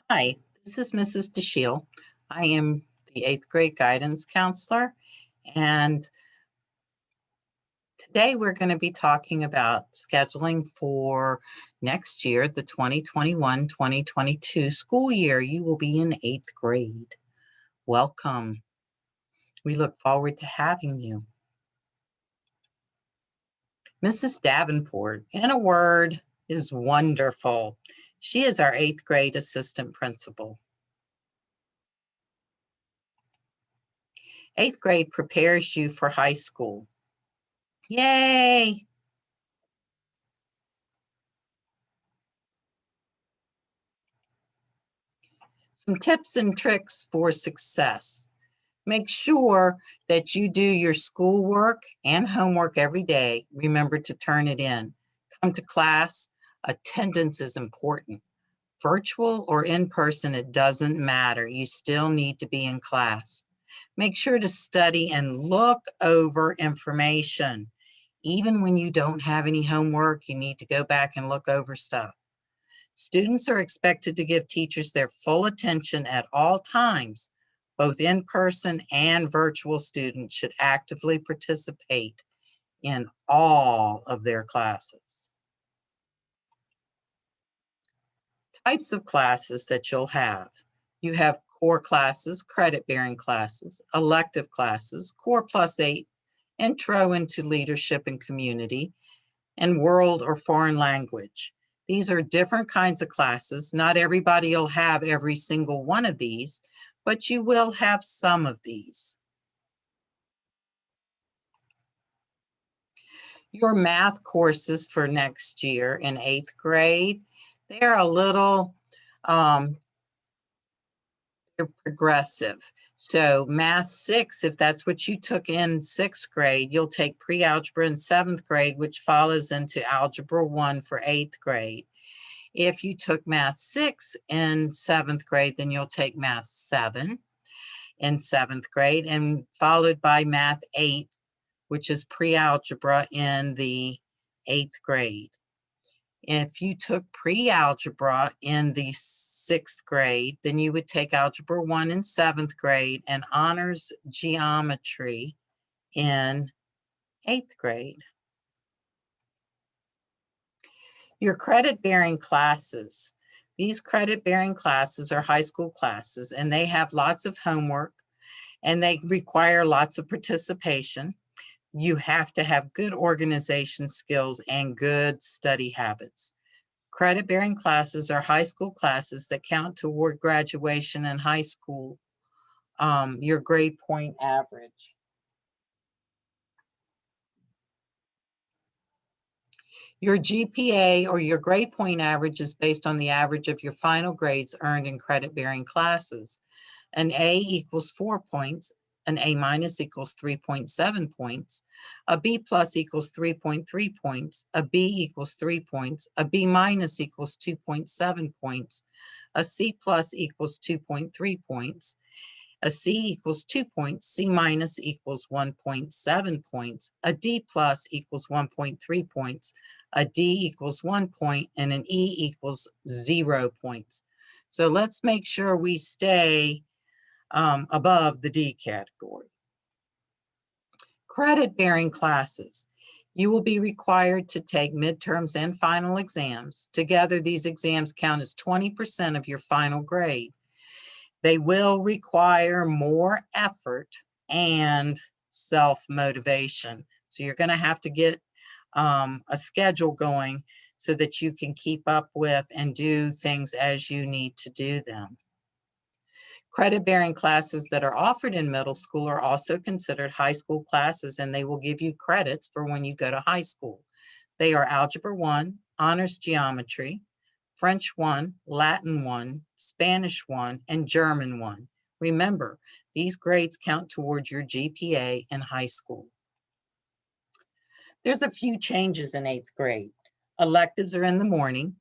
Hi, this is Mrs. DeShiel. I am the 8th grade guidance counselor, and today we're going to be talking about scheduling for next year, the 2021-2022 school year. You will be in 8th grade. Welcome. We look forward to having you. Mrs. Davenport, in a word, is wonderful. She is our 8th grade assistant principal. 8th grade prepares you for high school. Yay! Some tips and tricks for success. Make sure that you do your schoolwork and homework every day. Remember to turn it in. Come to class. Attendance is important. Virtual or in person, it doesn't matter. You still need to be in class. Make sure to study and look over information. Even when you don't have any homework, you need to go back and look over stuff. Students are expected to give teachers their full attention at all times. Both in-person and virtual students should actively participate in all of their classes. Types of classes that you'll have. You have core classes, credit-bearing classes, elective classes, core plus 8, intro into leadership and community, and world or foreign language. These are different kinds of classes. Not everybody will have every single one of these, but you will have some of these. Your math courses for next year in 8th grade, they're a little they're progressive. So Math 6, if that's what you took in 6th grade, you'll take pre-algebra in 7th grade, which follows into Algebra 1 for 8th grade. If you took Math 6 in 7th grade, then you'll take Math 7 in 7th grade, and followed by Math 8, which is pre-algebra in the 8th grade. If you took pre-algebra in the 6th grade, then you would take Algebra 1 in 7th grade and honors geometry in 8th grade. Your credit-bearing classes. These credit-bearing classes are high school classes, and they have lots of homework, and they require lots of participation. You have to have good organization skills and good study habits. Credit-bearing classes are high school classes that count toward graduation in high school, your grade point average. Your GPA or your grade point average is based on the average of your final grades earned in credit-bearing classes. An A equals 4 points, an A minus equals 3.7 points, a B plus equals 3.3 points, a B equals 3 points, a B minus equals 2.7 points, a C plus equals 2.3 points, a C equals 2 points, C minus equals 1.7 points, a D plus equals 1.3 points, a D equals 1 point, and an E equals 0 points. So let's make sure we stay above the D category. Credit-bearing classes. You will be required to take midterms and final exams. Together, these exams count as 20% of your final grade. They will require more effort and self-motivation. So you're going to have to get a schedule going so that you can keep up with and do things as you need to do them. Credit-bearing classes that are offered in middle school are also considered high school classes, and they will give you credits for when you go to high school. They are Algebra 1, Honors Geometry, French 1, Latin 1, Spanish 1, and German 1. Remember, these grades count towards your GPA in high school. There's a few changes in 8th grade. Electives are in the morning,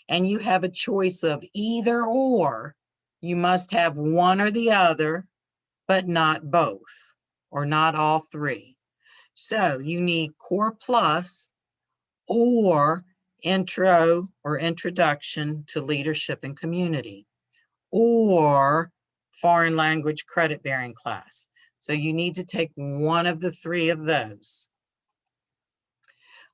and you have a choice of either or. You must have one or the other, but not both, or not all three. So you need Core Plus or Intro or Introduction to Leadership and Community. or foreign language credit bearing class. So you need to take one of the three of those.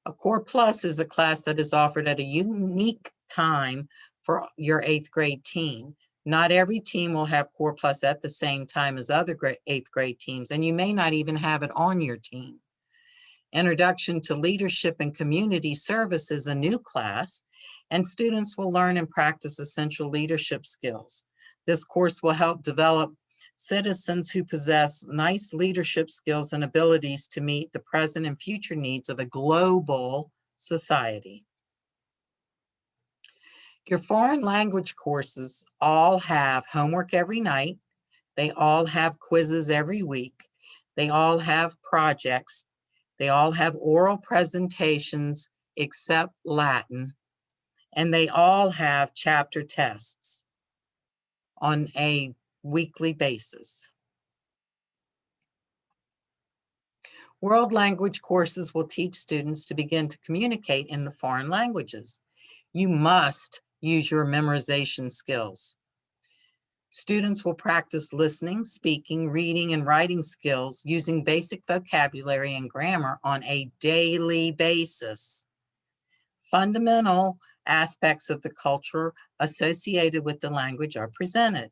A Core Plus is a class that is offered at a unique time for your 8th grade team. Not every team will have Core Plus at the same time as other 8th grade teams, and you may not even have it on your team. Introduction to Leadership and Community Service is a new class, and students will learn and practice essential leadership skills. This course will help develop citizens who possess nice leadership skills and abilities to meet the present and future needs of a global society. Your foreign language courses all have homework every night. They all have quizzes every week. They all have projects. They all have oral presentations except Latin. And they all have chapter tests on a weekly basis. World language courses will teach students to begin to communicate in the foreign languages. You must use your memorization skills. Students will practice listening, speaking, reading, and writing skills using basic vocabulary and grammar on a daily basis. Fundamental aspects of the culture associated with the language are presented.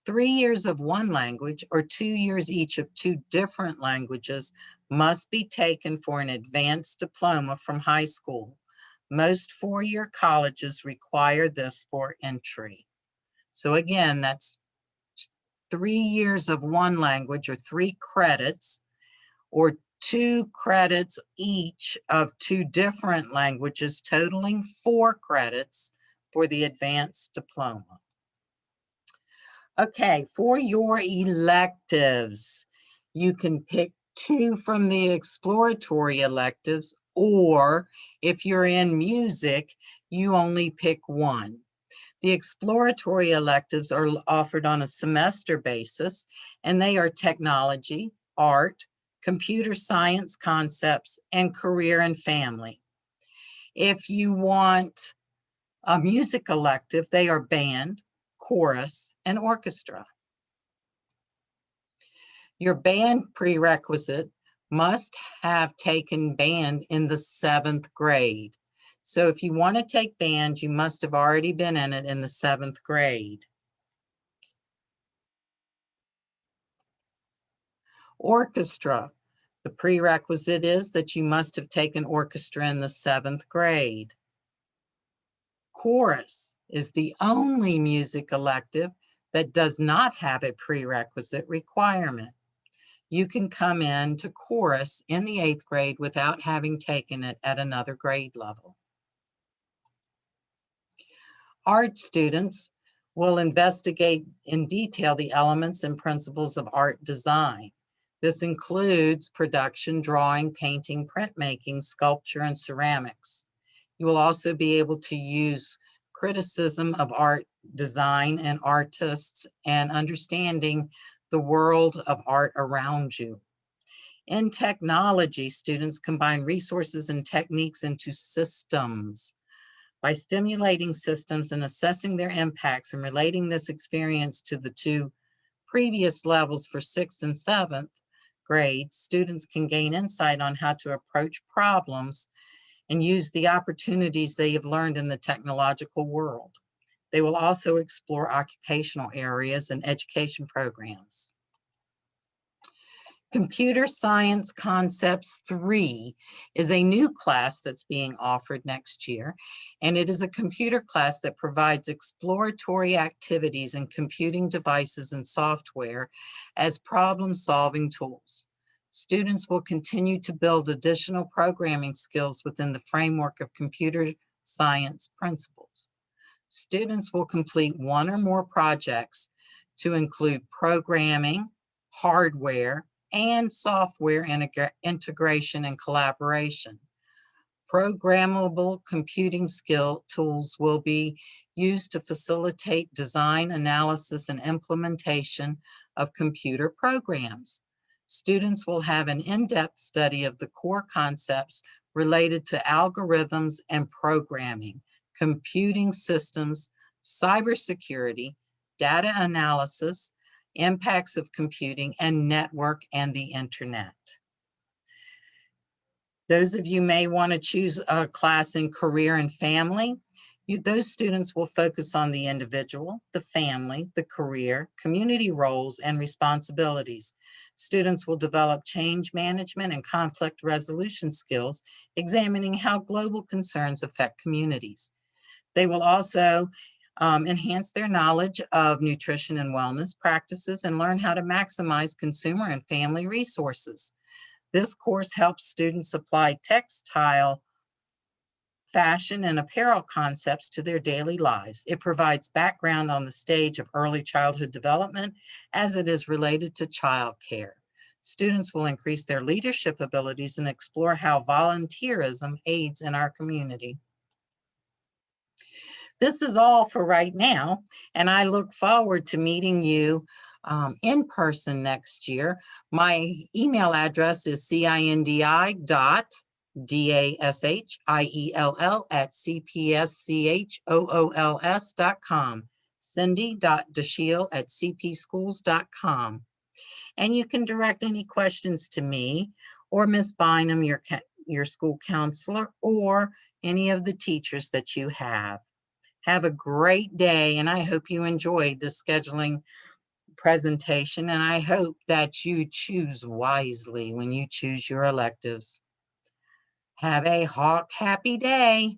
3 years of one language or 2 years each of 2 different languages must be taken for an advanced diploma from high school. Most 4-year colleges require this for entry. So again, that's 3 years of one language or 3 credits, or 2 credits each of 2 different languages, totaling 4 credits for the advanced diploma. Okay, for your electives, you can pick 2 from the exploratory electives, or if you're in music, you only pick 1. The exploratory electives are offered on a semester basis, and they are technology, art, computer science concepts, and career and family. If you want a music elective, they are band, chorus, and orchestra. Your band prerequisite must have taken band in the 7th grade. So if you want to take band, you must have already been in it in the 7th grade. Orchestra. The prerequisite is that you must have taken orchestra in the 7th grade. Chorus is the only music elective that does not have a prerequisite requirement. You can come in to chorus in the 8th grade without having taken it at another grade level. Art students will investigate in detail the elements and principles of art design. This includes production, drawing, painting, printmaking, sculpture, and ceramics. You will also be able to use criticism of art design and artists and understanding the world of art around you. In technology, students combine resources and techniques into systems. By stimulating systems and assessing their impacts and relating this experience to the 2 previous levels for 6th and 7th grades, students can gain insight on how to approach problems and use the opportunities they have learned in the technological world. They will also explore occupational areas and education programs. Computer Science Concepts 3 is a new class that's being offered next year, and it is a computer class that provides exploratory activities in computing devices and software as problem-solving tools. Students will continue to build additional programming skills within the framework of computer science principles. Students will complete 1 or more projects to include programming, hardware, and software integration and collaboration. Programmable computing skill tools will be used to facilitate design, analysis, and implementation of computer programs. Students will have an in-depth study of the core concepts related to algorithms and programming, computing systems, cybersecurity, data analysis, impacts of computing, and network and the internet. Those of you may want to choose a class in career and family. Those students will focus on the individual, the family, the career, community roles, and responsibilities. Students will develop change management and conflict resolution skills, examining how global concerns affect communities. They will also enhance their knowledge of nutrition and wellness practices and learn how to maximize consumer and family resources. This course helps students apply textile, fashion, and apparel concepts to their daily lives. It provides background on the stage of early childhood development as it is related to child care. Students will increase their leadership abilities and explore how volunteerism aids in our community. This is all for right now, and I look forward to meeting you in person next year. My email address is cindi.dashiell@cpschools.com, cindy.dashiell@cpschools.com. And you can direct any questions to me or Miss Bynum, your school counselor, or any of the teachers that you have. Have a great day, and I hope you enjoyed the scheduling presentation, and I hope that you choose wisely when you choose your electives. Have a happy day.